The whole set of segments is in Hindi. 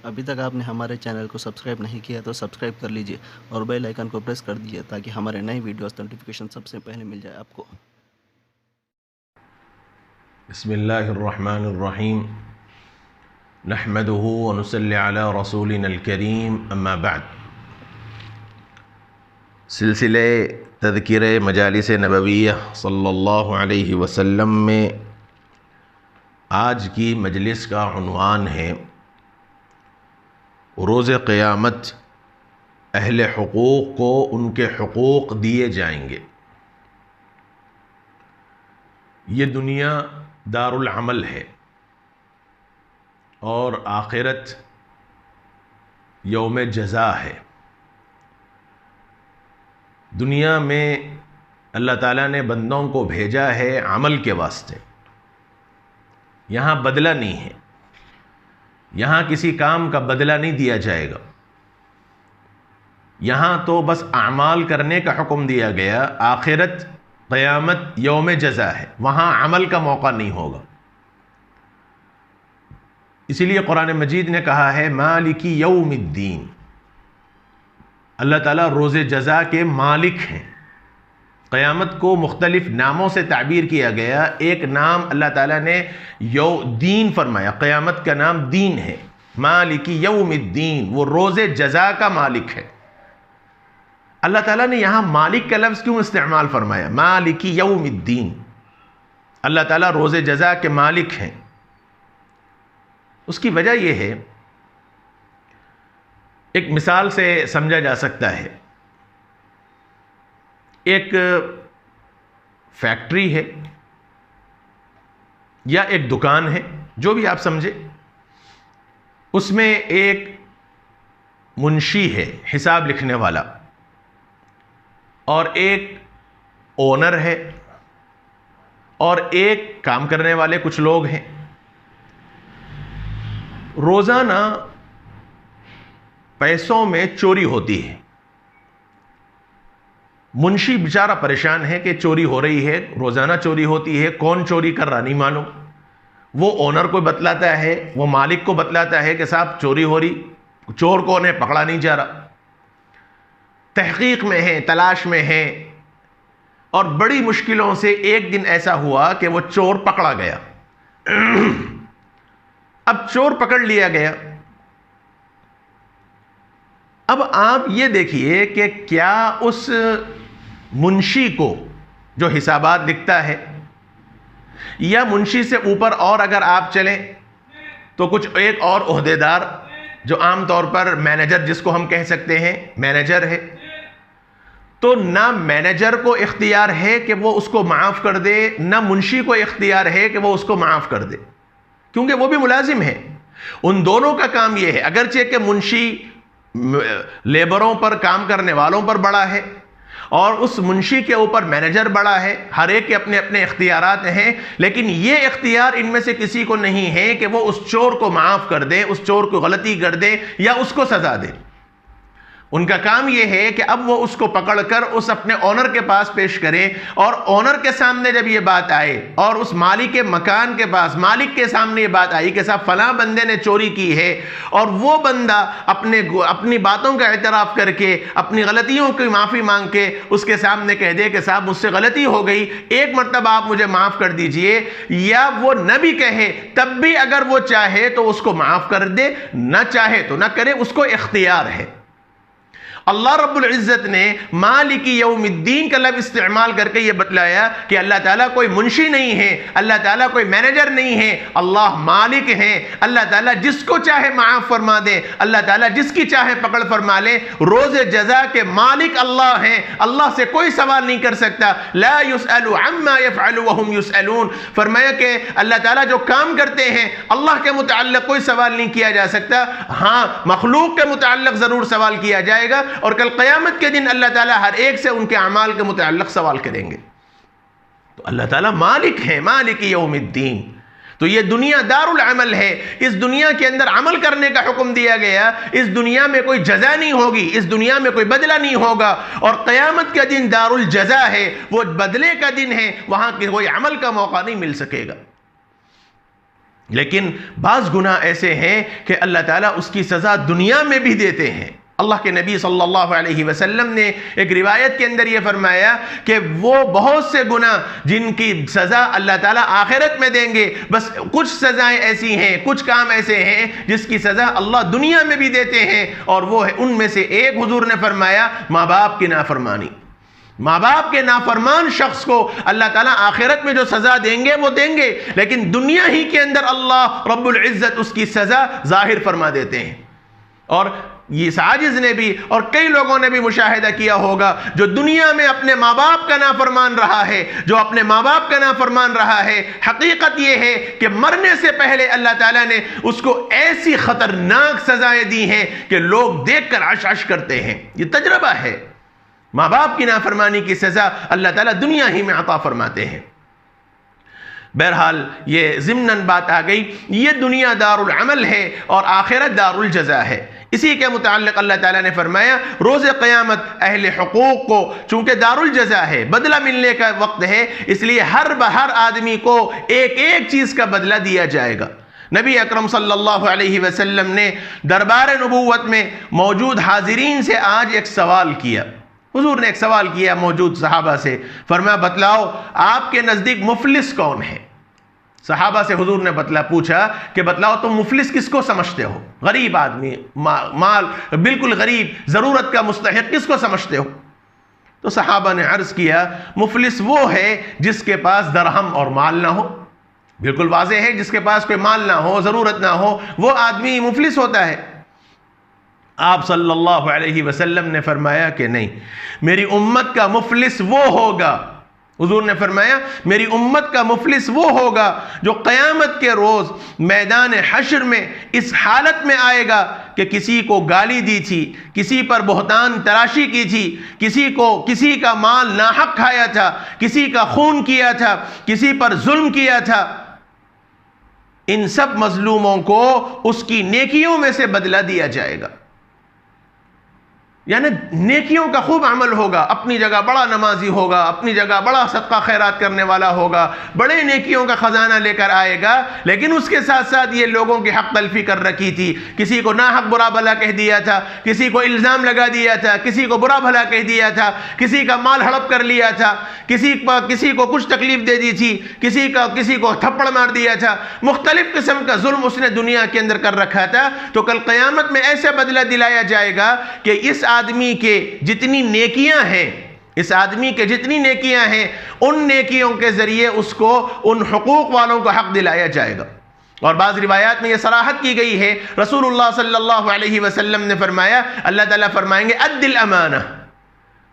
अभी तक आपने हमारे चैनल को सब्सक्राइब नहीं किया तो सब्सक्राइब कर लीजिए और बेल आइकन को प्रेस कर दीजिए ताकि हमारे नए वीडियोस नोटिफिकेशन सबसे पहले मिल जाए आपको। बिस्मिल्लाहिर्रहमानिर्रहीम नहमदुहु व नुसल्ली अला रसूलिनल करीम अम्मा बाद। सिलसिले तज़किरे मजालिस नबविय्या सल्लल्लाहु अलैहि वसल्लम में आज की मजलिस का उन्वान है रोज़े क़यामत अहले हुकूक़ को उनके हुकूक़ दिए जाएंगे। ये दुनिया दारुल अमल है और आखिरत यौम जज़ा है। दुनिया में अल्लाह ताला ने बंदों को भेजा है अमल के वास्ते। यहाँ बदला नहीं है, यहाँ किसी काम का बदला नहीं दिया जाएगा। यहाँ तो बस अमाल करने का हुक्म दिया गया। आखिरत क़यामत यौम जज़ा है, वहाँ अमल का मौका नहीं होगा। इसीलिए कुरान मजीद ने कहा है मालिकी यौमिद्दीन। अल्लाह ताला रोज़े जज़ा के मालिक हैं। क़यामत को मुख्तलिफ नामों से ताबीर किया गया। एक नाम अल्लाह ताला ने दीन फरमाया। क़यामत का नाम दीन है। मालिकी यौमिद्दीन, वो रोज़े जज़ा का मालिक है। अल्लाह ताला ने यहाँ मालिक का लफ्ज़ क्यों इस्तेमाल फरमाया? मालिकी यौमिद्दीन, अल्लाह ताला रोज़े जज़ा के मालिक हैं। उसकी वजह यह है, एक मिसाल से समझा जा सकता है। एक फैक्ट्री है या एक दुकान है, जो भी आप समझे। उसमें एक मुंशी है, हिसाब लिखने वाला, और एक ओनर है और एक काम करने वाले कुछ लोग हैं। रोजाना पैसों में चोरी होती है। मुंशी बेचारा परेशान है कि चोरी हो रही है, रोजाना चोरी होती है, कौन चोरी कर रहा नहीं मालूम। वो ओनर को बतलाता है, वो मालिक को बतलाता है कि साहब चोरी हो रही, चोर कौन है पकड़ा नहीं जा रहा। तहकीक में है, तलाश में है, और बड़ी मुश्किलों से एक दिन ऐसा हुआ कि वो चोर पकड़ा गया। अब चोर पकड़ लिया गया। अब आप ये देखिए कि क्या उस मुंशी को जो हिसाबात लिखता है, या मुंशी से ऊपर और अगर आप चलें तो कुछ एक और ओहदेदार जो आमतौर पर मैनेजर, जिसको हम कह सकते हैं मैनेजर है, तो ना मैनेजर को इख्तियार है कि वो उसको माफ कर दे, ना मुंशी को इख्तियार है कि वो उसको माफ कर दे, क्योंकि वो भी मुलाजिम है। उन दोनों का काम यह है, अगरचे कि मुंशी लेबरों पर, काम करने वालों पर बड़ा है और उस मुंशी के ऊपर मैनेजर बड़ा है, हर एक के अपने अपने इख्तियारात हैं, लेकिन ये इख्तियार इनमें से किसी को नहीं है कि वो उस चोर को माफ कर दे, उस चोर को गलती कर दे या उसको सजा दे। उनका काम यह है कि अब वो उसको पकड़कर उस अपने ओनर के पास पेश करें, और ओनर के सामने जब ये बात आए और उस मालिक के मकान के पास मालिक के सामने ये बात आई कि साहब फलां बंदे ने चोरी की है, और वो बंदा अपनी बातों का एतराफ़ करके, अपनी गलतियों की माफ़ी मांग के उसके सामने कह दे कि साहब मुझसे गलती हो गई, एक मरतबा आप मुझे माफ़ कर दीजिए, या वो न भी कहे तब भी अगर वो चाहे तो उसको माफ़ कर दे, न चाहे तो न करे, उसको इख्तियार है। अल्लाह रब्बुल इज़्ज़त ने मालिकी यौमिद्दीन का लफ्ज़ इस्तेमाल करके यह बतलाया कि अल्लाह ताला कोई मुंशी नहीं है, अल्लाह ताला कोई मैनेजर नहीं है, अल्लाह मालिक है। अल्लाह ताला जिसको चाहे माफ़ फरमा दे, अल्लाह ताला जिसकी चाहे पकड़ फरमा ले। रोज़े जज़ा के मालिक अल्लाह हैं, अल्लाह से कोई सवाल नहीं कर सकता। ला युसअलु अम्मा यफ़अलु व हुम युसअलून। फरमाया कि अल्लाह ताला जो काम करते हैं अल्लाह के मुताल्लिक़ कोई सवाल नहीं किया जा सकता। हाँ, मखलूक के मुताल्लिक़ ज़रूर सवाल किया जाएगा, और कल क़यामत के दिन अल्लाह ताला हर एक से उनके अमाल के मुताल्लिक़ सवाल करेंगे। तो अल्लाह ताला मालिक है, मालिक यौमिद्दीन। तो ये दुनिया दारुल अमल है। इस दुनिया के अंदर अमल करने का हुक्म दिया गया। इस दुनिया में कोई जजा नहीं होगी, इस दुनिया में कोई बदला नहीं होगा, और क़यामत का दिन दारुल जजा है, वो बदले का दिन है, वहां कोई अमल का मौका नहीं मिल सकेगा। लेकिन बाज़ गुनाह ऐसे हैं कि अल्लाह ताला उसकी सज़ा दुनिया में भी देते हैं। अल्लाह के नबी सल्लल्लाहु अलैहि वसल्लम ने एक रिवायत के अंदर यह फरमाया कि वो बहुत से गुनाह जिनकी सज़ा अल्लाह ताला आखिरत में देंगे, बस कुछ सज़ाएं ऐसी हैं, कुछ काम ऐसे हैं जिसकी सज़ा अल्लाह दुनिया में भी देते हैं। और वो है, उनमें से एक हुजूर ने फरमाया माँ बाप की नाफरमानी। माँ बाप के नाफरमान शख्स को अल्लाह ताला आखिरत में जो सज़ा देंगे वो देंगे, लेकिन दुनिया ही के अंदर अल्लाह रब्बुल इज़्ज़त उसकी सज़ा ज़ाहिर फरमा देते हैं। और ये साजिज ने भी और कई लोगों ने भी मुशाहिदा किया होगा, जो दुनिया में अपने माँ बाप का नाफरमान रहा है, जो अपने माँ बाप का नाफरमान रहा है, हकीकत यह है कि मरने से पहले अल्लाह ताला ने उसको ऐसी खतरनाक सजाएं दी हैं कि लोग देखकर अश करते हैं। ये तजर्बा है। माँ बाप की नाफरमानी की सजा अल्लाह ताला दुनिया ही में अता फरमाते हैं। बहरहाल ये ज़िम्नन बात आ गई, ये दुनिया दारुल अमल है और आखिरत दारुल जज़ा है। इसी के मुताल्लिक़ अल्लाह ताला ने फरमाया रोज़े क़यामत अहले हुकूक को, चूँकि दारुल जज़ा है, बदला मिलने का वक्त है, इसलिए हर आदमी को एक एक चीज़ का बदला दिया जाएगा। नबी अकरम सल्लल्लाहु अलैहि वसल्लम ने दरबार नबूवत में मौजूद हाजिरीन से आज एक सवाल किया। हुजूर ने एक सवाल किया मौजूद सहाबा से, फरमाया बतलाओ आपके नज़दीक मुफलिस कौन है। सहाबा से हुजूर ने पूछा कि बतलाओ तुम मुफलिस किसको समझते हो? गरीब आदमी, माल बिल्कुल गरीब, ज़रूरत का मुस्तहिक, किसको समझते हो? तो सहाबा ने अर्ज़ किया मुफलिस वो है जिसके पास दरहम और माल ना हो। बिल्कुल वाज़ेह है, जिसके पास कोई माल ना हो, ज़रूरत ना हो, वो आदमी मुफलिस होता है। आप सल्लल्लाहु अलैहि वसल्लम ने फरमाया कि नहीं, मेरी उम्मत का मुफलिस वो होगा, हुजूर ने फरमाया मेरी उम्मत का मुफलिस वो होगा जो क़यामत के रोज़ मैदान हश्र में इस हालत में आएगा कि किसी को गाली दी थी, किसी पर बहतान तराशी की थी, किसी का माल नाहक खाया था, किसी का खून किया था, किसी पर जुल्म किया था, इन सब मजलूमों को उसकी नेकियों में से बदला दिया जाएगा। यानी नेकियों का खूब अमल होगा, अपनी जगह बड़ा नमाजी होगा, अपनी जगह बड़ा सदका खैरात करने वाला होगा, बड़े नेकियों का खजाना लेकर आएगा, लेकिन उसके साथ साथ ये लोगों की हक तलफी कर रखी थी, किसी को नाहक बुरा भला कह दिया था, किसी को इल्ज़ाम लगा दिया था, किसी को बुरा भला कह दिया था, किसी का माल हड़प कर लिया था, किसी को कुछ तकलीफ दे दी थी, किसी को थप्पड़ मार दिया था, मुख्तलिफ किस्म का जुल्म उसने दुनिया के अंदर कर रखा था। तो कल क़यामत में ऐसा बदला दिलाया जाएगा कि इस आदमी के जितनी नेकियां हैं, इस आदमी के जितनी नेकियां हैं, उन नेकियों के जरिए उसको उन हुकूक वालों को हक दिलाया जाएगा। और बाज़ रिवायात में यह सराहत की गई है, रसूलुल्लाह सल्लल्लाहु अलैहि वसल्लम ने फरमाया, अल्लाह ताला फरमाएंगे अद्दिल अमाना,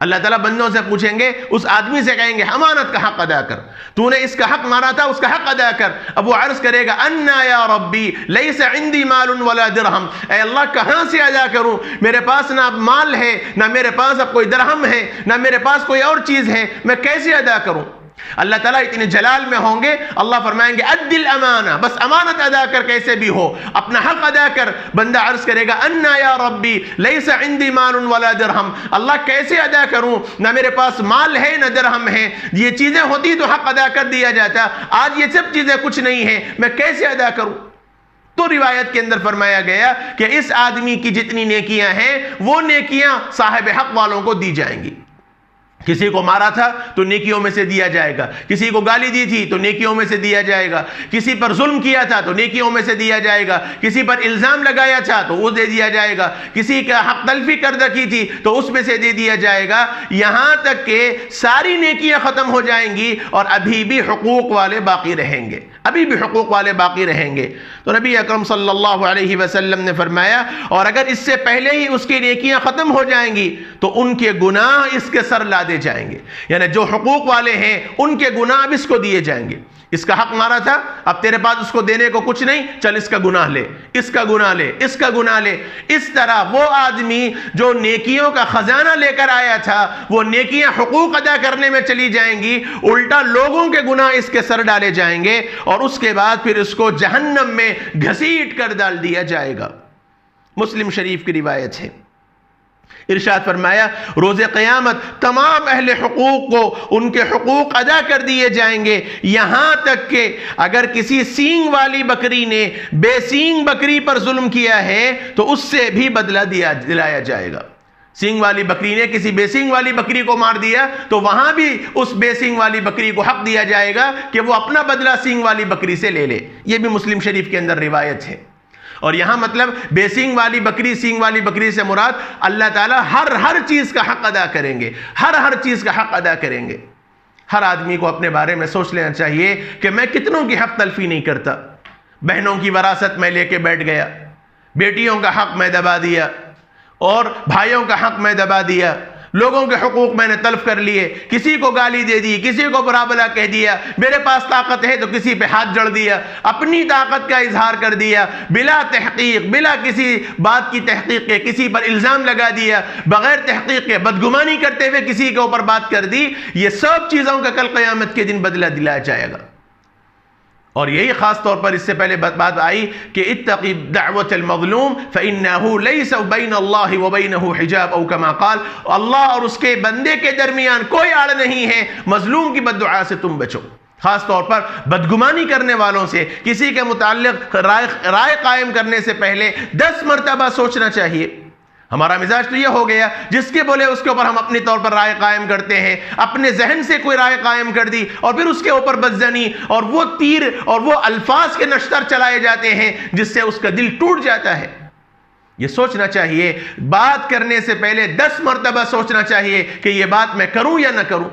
अल्लाह ताला बंदों से पूछेंगे, उस आदमी से कहेंगे अमानत का हक अदा कर, तूने इसका हक मारा था, उसका हक अदा कर। अब वो अर्ज करेगा अन्ना या रब्बी लैसा इंदी मालुन वला दिरहम, ऐ अल्लाह कहाँ से अदा करूं, मेरे पास ना माल है, ना मेरे पास अब कोई दिरहम है, ना मेरे पास कोई और चीज़ है, मैं कैसे अदा करूं। अल्लाह ताला इतने जलाल में होंगे, अल्लाह फरमाएंगे अद्दिल अमाना, बस अमानत अदा कर, कैसे भी हो अपना हक अदा कर। बंदा अर्ज करेगा अन्ना या रब्बी लैसा इंदी मालुन वला दिरहम, अल्लाह कैसे अदा करूं, ना मेरे पास माल है ना दिरहम है, ये चीजें होती तो हक अदा कर दिया जाता, आज ये सब चीजें कुछ नहीं है, मैं कैसे अदा करूं। तो रिवायत के अंदर फरमाया गया कि इस आदमी की जितनी नेकियां हैं वो नेकियां साहिब हक वालों को दी जाएंगी। किसी को मारा था तो नेकियों में से दिया जाएगा, किसी को गाली दी थी तो नेकियों में से दिया जाएगा, किसी पर जुल्म किया था तो नेकियों में से दिया जाएगा, किसी पर इल्ज़ाम लगाया था तो वो दे दिया जाएगा, किसी का हक तलफी कर रखी थी तो उसमें से दे दिया जाएगा, यहाँ तक कि सारी नेकियां ख़त्म हो जाएंगी और अभी भी हुकूक वाले बाकी रहेंगे, अभी भी हुकूक वाले बाकी रहेंगे। तो नबी अकरम सल्लल्लाहु अलैहि वसल्लम ने फरमाया और अगर इससे पहले ही उसकी नेकियां ख़त्म हो जाएंगी तो उनके गुनाह इसके सर ला दे जाएंगे, यानी जो हुकूक वाले हैं उनके गुनाह अब इसको दिए जाएंगे। इसका हक मारा था, अब तेरे पास उसको देने को कुछ नहीं, चल इसका गुनाह ले, इसका गुनाह ले, इसका गुनाह ले। इस तरह वो आदमी जो नेकियों का खजाना लेकर आया था वो नेकियां हुकूक अदा करने में चली जाएंगी, उल्टा लोगों के गुनाह इसके सर डाले जाएंगे और उसके बाद फिर इसको जहन्नम में घसीट कर डाल दिया जाएगा। मुस्लिम शरीफ की रिवायत है। इरशाद फरमाया रोज़े क़यामत तमाम अहले हुकूक को उनके हुकूक अदा कर दिए जाएंगे, यहां तक कि अगर किसी सींग वाली बकरी ने बेसींग बकरी पर जुल्म किया है तो उससे भी बदला दिलाया जाएगा। सींग वाली बकरी ने किसी बेसींग वाली बकरी को मार दिया तो वहां भी उस बेसींग वाली बकरी को हक दिया जाएगा कि वो अपना बदला सींग वाली बकरी से ले ले। यह भी मुस्लिम शरीफ के अंदर रिवायत है। और यहां मतलब बेसींग वाली बकरी, सींग वाली बकरी से मुराद अल्लाह ताला हर चीज का हक अदा करेंगे, हर चीज का हक अदा करेंगे। हर आदमी को अपने बारे में सोच लेना चाहिए कि मैं कितनों की हक तलफी नहीं करता। बहनों की वरासत में लेके बैठ गया, बेटियों का हक मैं दबा दिया और भाइयों का हक मैं दबा दिया, लोगों के हुकूक मैंने तल्फ कर लिए, किसी को गाली दे दी, किसी को बुरा भला कह दिया, मेरे पास ताकत है तो किसी पे हाथ जड़ दिया, अपनी ताकत का इजहार कर दिया, बिला तहकीक, बिला किसी बात की तहकीक के किसी पर इल्जाम लगा दिया, बगैर तहकीक के बदगुमानी करते हुए किसी के ऊपर बात कर दी। ये सब चीजों का कल क़यामत के दिन बदला दिलाया जाएगा। और यही खास तौर पर इससे पहले बात आई कि इत्तक़ी दअवतल मज़लूम फ़इन्नहु लैसा बैनल्लाहि व बैनहु हिजाब औ कमा क़ाल, अल्लाह और उसके बंदे के दरमियान कोई आड़ नहीं है, मजलूम की बद्दुआ से तुम बचो। खास तौर पर बदगुमानी करने वालों से किसी के मुताल्लिक़ राय कायम करने से पहले 10 मरतबा सोचना चाहिए। हमारा मिजाज तो यह हो गया जिसके बोले उसके ऊपर हम अपने तौर पर राय कायम करते हैं, अपने जहन से कोई राय कायम कर दी और फिर उसके ऊपर बदजनी और वो तीर और वो अल्फाज के नश्तर चलाए जाते हैं जिससे उसका दिल टूट जाता है। यह सोचना चाहिए, बात करने से पहले 10 मरतबा सोचना चाहिए कि यह बात मैं करूं या ना करूं।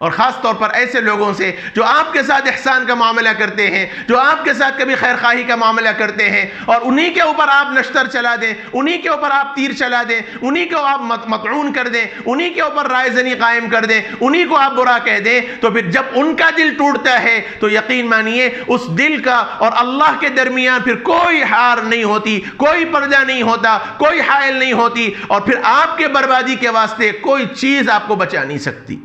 और ख़ास तौर पर ऐसे लोगों से जो आपके साथ एहसान का मामला करते हैं, जो आपके साथ कभी खैर खाही का मामला करते हैं और उन्हीं के ऊपर आप नश्तर चला दें, उन्हीं के ऊपर आप तीर चला दें, उन्हीं को आप मतऊन कर दें, उन्हीं के ऊपर रायजनी कायम कर दें, उन्हीं को आप बुरा कह दें, तो फिर जब उनका दिल टूटता है तो यकीन मानिए उस दिल का और अल्लाह के दरमियान फिर कोई हार नहीं होती, कोई पर्दा नहीं होता, कोई हायल नहीं होती और फिर आपके बर्बादी के वास्ते कोई चीज़ आपको बचा नहीं सकती।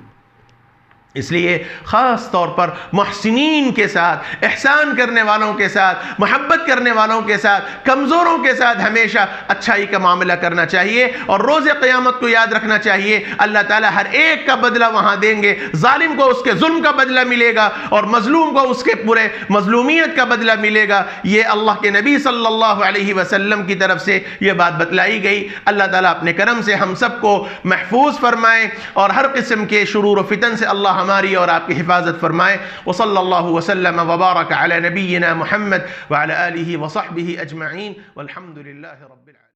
इसलिए ख़ास तौर पर मुहसिनीन के साथ, एहसान करने वालों के साथ, मोहब्बत करने वालों के साथ, कमज़ोरों के साथ हमेशा अच्छाई का मामला करना चाहिए और रोज़े क़यामत को याद रखना चाहिए। अल्लाह ताला हर एक का बदला वहाँ देंगे। जालिम को उसके जुल्म का बदला मिलेगा और मजलूम को उसके पूरे मजलूमियत का बदला मिलेगा। ये अल्लाह के नबी सल्लल्लाहु अलैहि वसल्लम की तरफ से ये बात बतलाई गई। अल्लाह ताला अपने करम से हम सबको महफूज फरमाए और हर किस्म के शुरूर व फितन से अल्लाह हमारी और आपकी हिफाजत फरमाए। व सल्लल्लाहु वसल्लम व बारक अला नबीना मुहम्मद व अला आलिहि व सहबिहि अजमईन वल्हम्दुलिल्लाहि रब्बिल आलमीन।